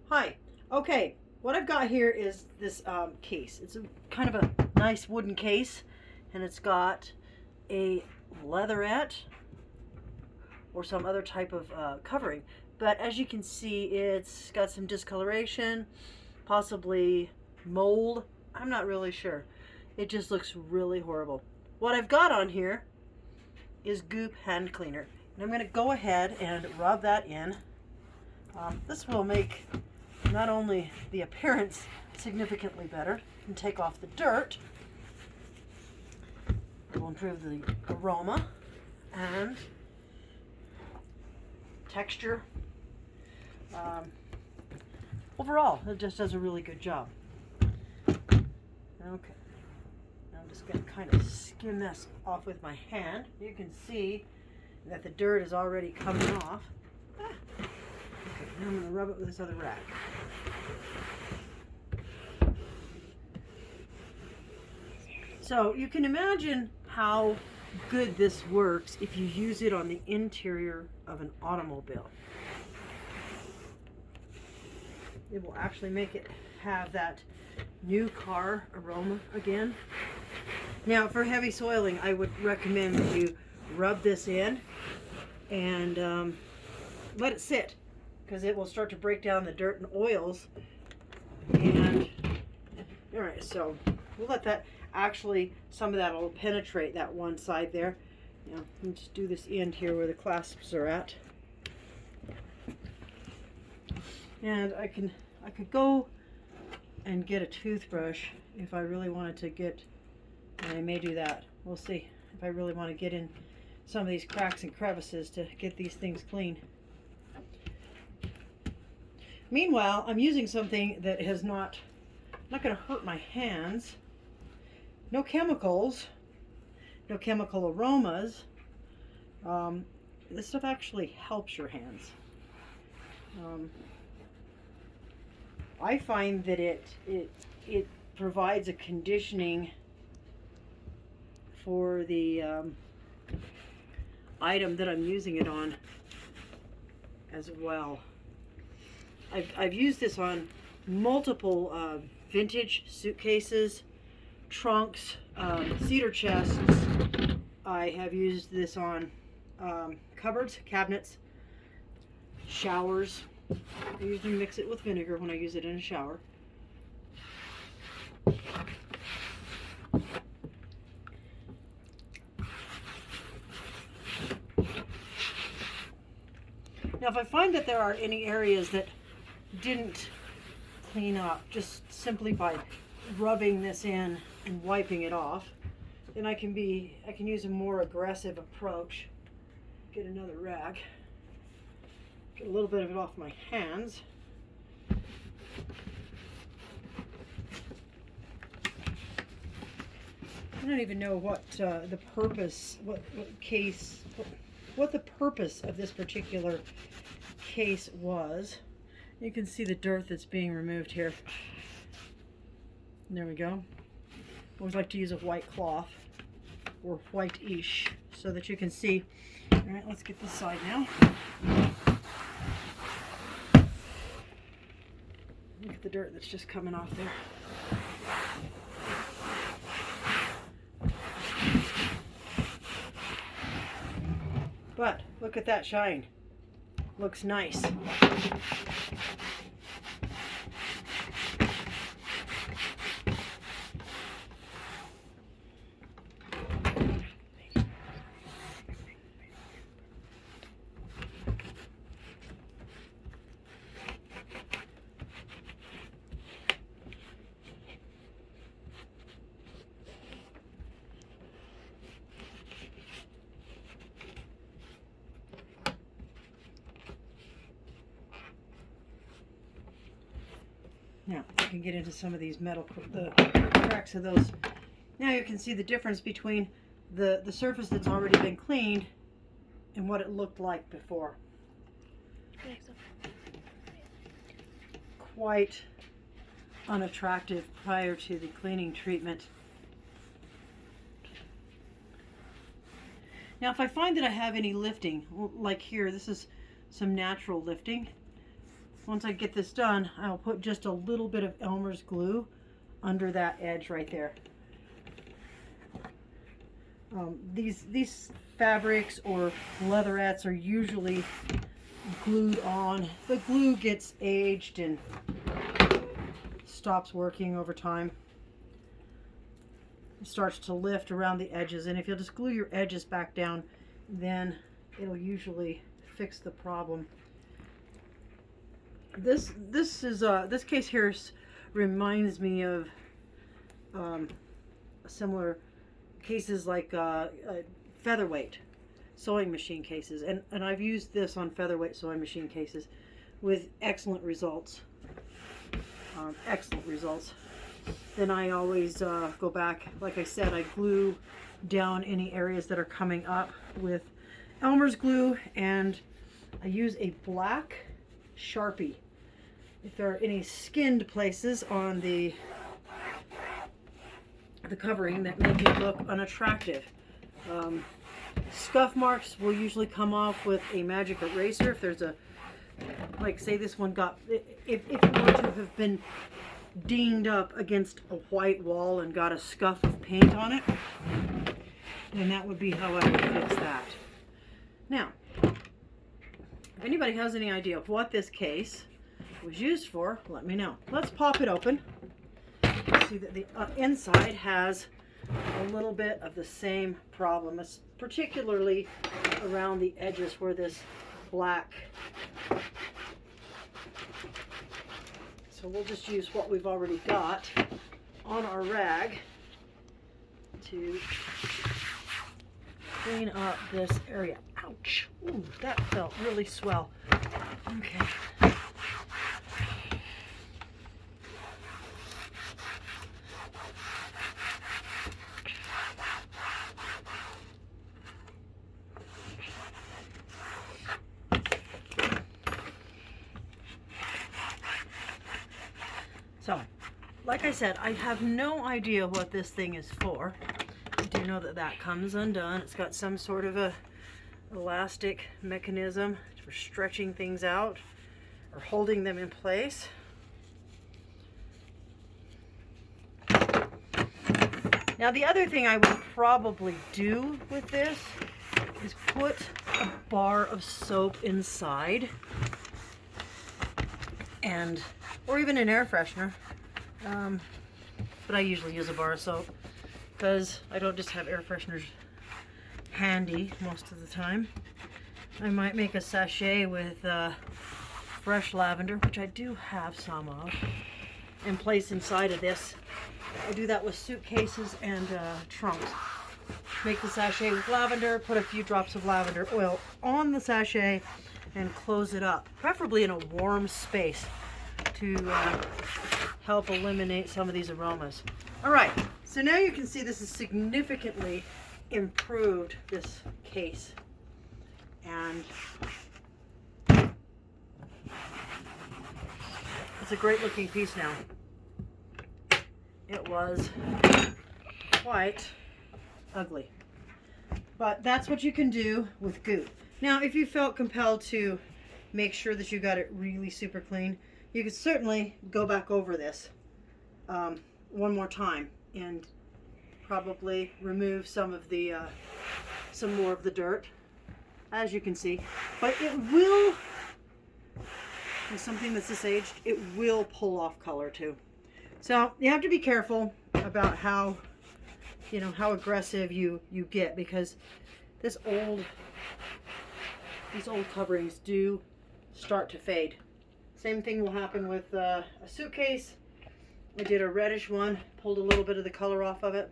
Hi. Okay, what I've got here is this case. It's a kind of a nice wooden case, and it's got a leatherette or some other type of covering. But as you can see, it's got some discoloration, possibly mold. I'm not really sure. It just looks really horrible. What I've got on here is Goop hand cleaner. And I'm going to go ahead and rub that in. This will make not only the appearance significantly better and take off the dirt, it will improve the aroma and texture. Overall, it just does a really good job. Okay, I'm just going to kind of skim this off with my hand. You can see that the dirt is already coming off. Okay, now I'm going to rub it with this other rag. So you can imagine how good this works if you use it on the interior of an automobile. It will actually make it have that new car aroma again. Now for heavy soiling, I would recommend that you rub this in and let it sit, because it will start to break down the dirt and oils. And all right, so we'll let that actually, some of that will penetrate that one side there. Now, let me just do this end here where the clasps are at. And I could go and get a toothbrush if I really wanted to get, and I may do that. We'll see if I really want to get in some of these cracks and crevices to get these things clean. Meanwhile, I'm using something that has not going to hurt my hands. No chemicals, no chemical aromas. This stuff actually helps your hands. I find that it provides a conditioning for the item that I'm using it on as well. I've used this on multiple vintage suitcases, trunks, cedar chests. I have used this on cupboards, cabinets, showers. I usually mix it with vinegar when I use it in a shower. Now if I find that there are any areas that didn't clean up just simply by rubbing this in and wiping it off, then I can use a more aggressive approach. Get another rag, get a little bit of it off my hands. I don't even know what the purpose, what the purpose of this particular case was. You can see the dirt that's being removed here. There we go. I always like to use a white cloth or white-ish so that you can see. All right, let's get this side now. Look at the dirt that's just coming off there. But look at that shine. Looks nice. Now, I can get into some of these metal, the cracks of those. Now you can see the difference between the surface that's already been cleaned and what it looked like before. Quite unattractive prior to the cleaning treatment. Now if I find that I have any lifting, like here, this is some natural lifting. once I get this done, I'll put just a little bit of Elmer's glue under that edge right there. These fabrics or leatherettes are usually glued on. The glue gets aged and stops working over time. It starts to lift around the edges, and if you'll just glue your edges back down, then it'll usually fix the problem. This case here reminds me of similar cases like featherweight sewing machine cases, and I've used this on featherweight sewing machine cases with excellent results. Excellent results. Then I always go back, like I said, I glue down any areas that are coming up with Elmer's glue, and I use a black Sharpie. If there are any skinned places on the covering that make it look unattractive. Scuff marks will usually come off with a magic eraser. If there's a, like say this one got, if it were to have been dinged up against a white wall and got a scuff of paint on it, then that would be how I would fix that. Now, if anybody has any idea of what this case was used for, let me know. Let's pop it open. See that the inside has a little bit of the same problem. It's particularly around the edges where this black. So we'll just use what we've already got on our rag to clean up this area. Ouch! Ooh, that felt really swell. Okay. So, like I said, I have no idea what this thing is for. I do know that that comes undone. It's got some sort of a elastic mechanism for stretching things out or holding them in place. Now, the other thing I would probably do with this is put a bar of soap inside, and or even an air freshener, but I usually use a bar of soap because I don't just have air fresheners handy most of the time. I might make a sachet with fresh lavender, which I do have some of, and place inside of this. I do that with suitcases and trunks. Make the sachet with lavender, put a few drops of lavender oil on the sachet, and close it up, preferably in a warm space to help eliminate some of these aromas. All right, so now you can see this has significantly improved this case. And it's a great looking piece now. It was quite ugly, but that's what you can do with goop. Now, if you felt compelled to make sure that you got it really super clean, you could certainly go back over this one more time and probably remove some of the some more of the dirt, as you can see. But it will, with something that's this aged, it will pull off color too. So you have to be careful about how, you know, how aggressive you get, because these old coverings do start to fade. Same thing will happen with a suitcase. I did a reddish one, pulled a little bit of the color off of it.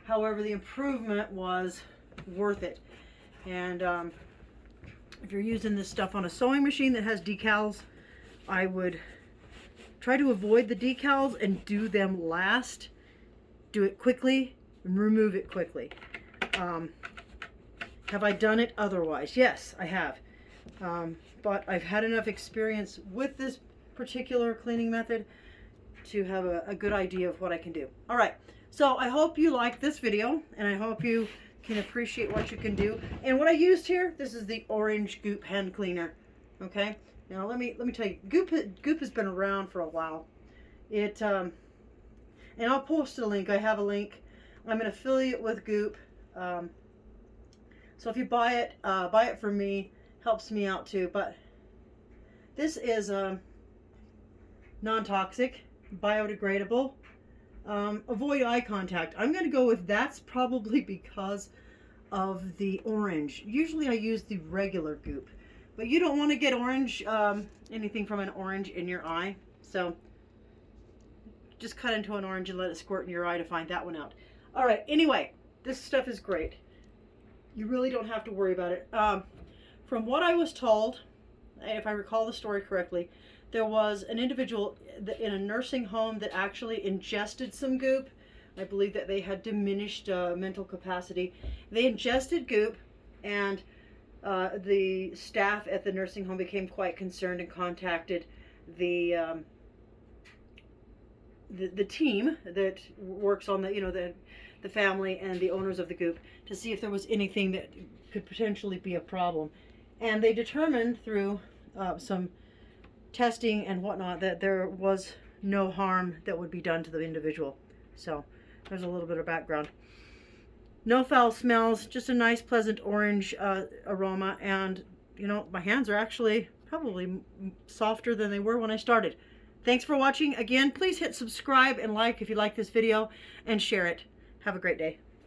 However, the improvement was worth it. And if you're using this stuff on a sewing machine that has decals, I would try to avoid the decals and do them last. Do it quickly and remove it quickly. Have I done it otherwise? Yes, I have. But I've had enough experience with this particular cleaning method to have a good idea of what I can do. All right, so I hope you liked this video, and I hope you can appreciate what you can do. And what I used here, this is the orange goop hand cleaner, okay? Now let me tell you, Goop has been around for a while. It and I'll post a link. I have a link. I'm an affiliate with Goop. So if you buy it from me. Helps me out too. But this is non-toxic, biodegradable. Avoid eye contact. I'm going to go with that's probably because of the orange. Usually I use the regular Goop, but you don't want to get orange, anything from an orange in your eye. So just cut into an orange and let it squirt in your eye to find that one out. All right, anyway, this stuff is great. You really don't have to worry about it. From what I was told, if I recall the story correctly, there was an individual in a nursing home that actually ingested some Goop. I believe that they had diminished mental capacity. They ingested Goop, and the staff at the nursing home became quite concerned and contacted the team that works on the family and the owners of the Goop to see if there was anything that could potentially be a problem. And they determined through some testing and whatnot that there was no harm that would be done to the individual. So there's a little bit of background. No foul smells, just a nice pleasant orange aroma, and my hands are actually probably softer than they were when I started. Thanks for watching. Again, please hit subscribe and like if you like this video, and share it. Have a great day.